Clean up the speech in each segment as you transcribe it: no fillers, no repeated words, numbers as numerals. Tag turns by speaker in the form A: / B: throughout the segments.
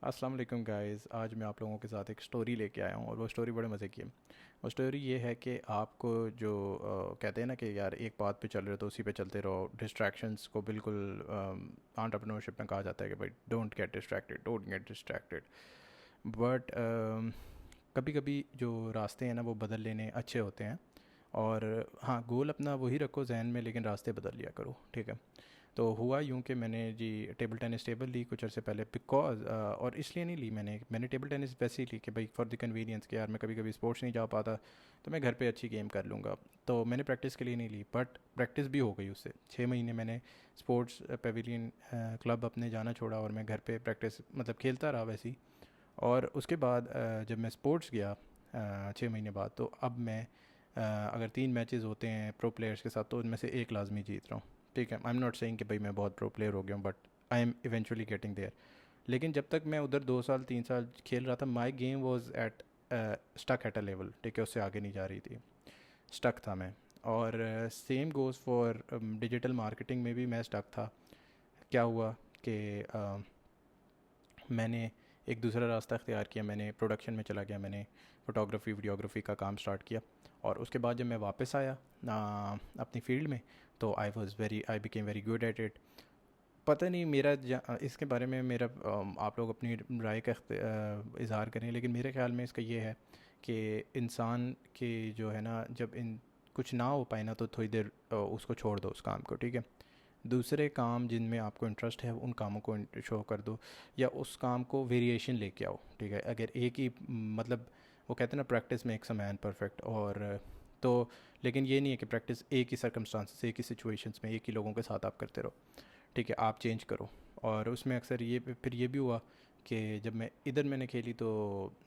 A: अस्सलाम वालेकुम गाइस। आज मैं आप लोगों के साथ एक स्टोरी लेके आया हूँ और वो स्टोरी बड़े मज़े की है। वो स्टोरी ये है कि आपको जो कहते हैं ना कि यार एक बात पे चल रहे हो तो उसी पे चलते रहो। डिस्ट्रैक्शंस को बिल्कुल एंटरप्रेन्योरशिप में कहा जाता है कि भाई डोंट गेट डिस्ट्रैक्टेड। बट कभी कभी जो रास्ते हैं ना वो बदल लेने अच्छे होते हैं। और हाँ, गोल अपना वही रखो जहन में, लेकिन रास्ते बदल लिया करो, ठीक है। तो हुआ यूँ कि मैंने जी टेबल टेनिस ली कुछ अर्से पहले, बिकॉज और इसलिए नहीं ली मैंने टेबल टेनिस वैसे ही ली कि भाई फॉर द कन्वीनियंस कि यार मैं कभी कभी स्पोर्ट्स नहीं जा पाता तो मैं घर पे अच्छी गेम कर लूँगा। तो मैंने प्रैक्टिस के लिए नहीं ली, बट प्रैक्टिस भी हो गई उससे। 6 महीने मैंने स्पोर्ट्स पेविलियन क्लब अपने जाना छोड़ा और मैं घर पे प्रैक्टिस मतलब खेलता रहा वैसे ही। और उसके बाद जब मैं स्पोर्ट्स गया 6 महीने बाद, तो अब मैं अगर 3 मैचेस होते हैं प्रो प्लेयर्स के साथ तो उनमें से एक लाजमी जीत रहा हूँ, ठीक है। आई एम नॉट सेइंग कि भाई मैं बहुत प्रो प्लेयर हो गया हूँ, but I am eventually getting there. लेकिन जब तक मैं उधर 2 साल 3 साल खेल रहा था, my game was at stuck at a level, ठीक है, उससे आगे नहीं जा रही थी, स्टक था मैं। और same goes for digital marketing में भी मैं स्टक था। क्या हुआ कि मैंने एक दूसरा रास्ता अख्तियार किया, मैंने प्रोडक्शन में चला गया, मैंने फ़ोटोग्राफी वीडियोग्राफी का काम स्टार्ट किया। और उसके बाद जब मैं वापस आया अपनी फ़ील्ड में, तो I became very good at it. पता नहीं इसके बारे में मेरा आप लोग अपनी राय का इज़हार करें, लेकिन मेरे ख्याल में इसका ये है कि इंसान के जो है ना, जब इन कुछ ना हो पाए ना तो थोड़ी देर उसको छोड़ दो उस काम को, ठीक है। दूसरे काम जिनमें आपको इंटरेस्ट है उन कामों को शो कर दो, या उस काम को वेरिएशन लेके आओ, ठीक है। अगर एक ही मतलब वो कहते हैं ना practice makes a man perfect. और तो लेकिन ये नहीं है कि प्रैक्टिस एक ही सर्कमस्टांसिस, एक ही सिचुएशंस में एक ही लोगों के साथ आप करते रहो, ठीक है। आप चेंज करो। और उसमें अक्सर ये फिर ये भी हुआ कि जब मैं इधर मैंने खेली तो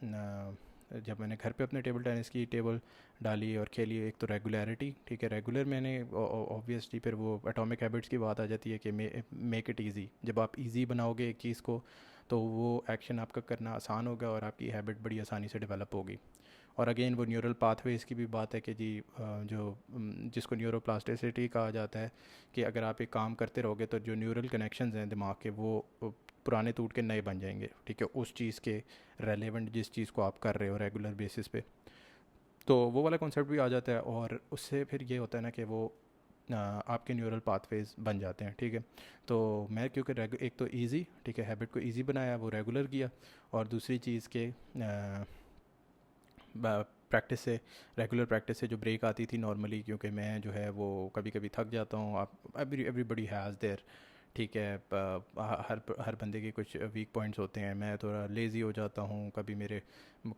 A: जब मैंने घर पे अपने टेबल टेनिस की टेबल डाली और खेली, एक तो रेगुलरिटी, ठीक है, रेगुलर मैंने ऑब्वियसली फिर वो एटॉमिक हैबिट्स की बात आ जाती है कि मेक इट ईजी। जब आप इजी बनाओगे एक चीज़ को तो वो एक्शन आपका करना आसान होगा और आपकी हैबिट बड़ी आसानी से डेवलप होगी। और अगेन वो न्यूरल पाथवेज़ की भी बात है कि जी जिसको न्यूरोप्लास्टिसिटी कहा जाता है, कि अगर आप एक काम करते रहोगे तो जो न्यूरल कनेक्शंस हैं दिमाग के वो पुराने टूट के नए बन जाएंगे, ठीक है, उस चीज़ के रेलेवेंट जिस चीज़ को आप कर रहे हो रेगुलर बेसिस पे। तो वो वाला कॉन्सेप्ट भी आ जाता है और उससे फिर ये होता है ना कि वो आपके न्यूरल पाथवेज बन जाते हैं, ठीक है। तो मैं क्योंकि एक तो इजी, ठीक है, हैबिट को इजी बनाया, वो रेगुलर किया। और दूसरी चीज़ के प्रैक्टिस से, रेगुलर प्रैक्टिस से जो ब्रेक आती थी नॉर्मली, क्योंकि मैं जो है वो कभी कभी थक जाता हूँ। आप एवरीबडी हैज़ देयर, ठीक है, हर बंदे के कुछ वीक पॉइंट्स होते हैं। मैं थोड़ा लेज़ी हो जाता हूँ कभी, मेरे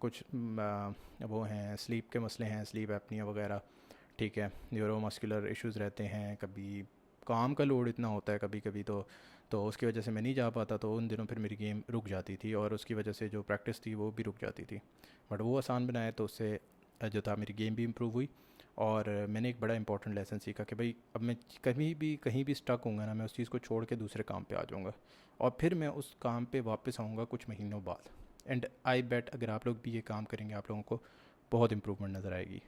A: कुछ वो हैं, स्लीप के मसले हैं, स्लीप एपनिया वगैरह, ठीक है, न्यूरोमस्कुलर इश्यूज़ रहते हैं। कभी काम का लोड इतना होता है कभी कभी, तो उसकी वजह से मैं नहीं जा पाता, तो उन दिनों फिर मेरी गेम रुक जाती थी और उसकी वजह से जो प्रैक्टिस थी वो भी रुक जाती थी। बट वो आसान बनाया तो उससे जो था मेरी गेम भी इम्प्रूव हुई। और मैंने एक बड़ा इंपॉर्टेंट लेसन सीखा कि भाई अब मैं कभी भी कहीं भी स्टक होऊंगा ना, मैं उस चीज़ को छोड़ के दूसरे काम पे आ जाऊंगा और फिर मैं उस काम पे वापस आऊँगा कुछ महीनों बाद। एंड आई बेट अगर आप लोग भी ये काम करेंगे आप लोगों को बहुत इंप्रूवमेंट नज़र आएगी।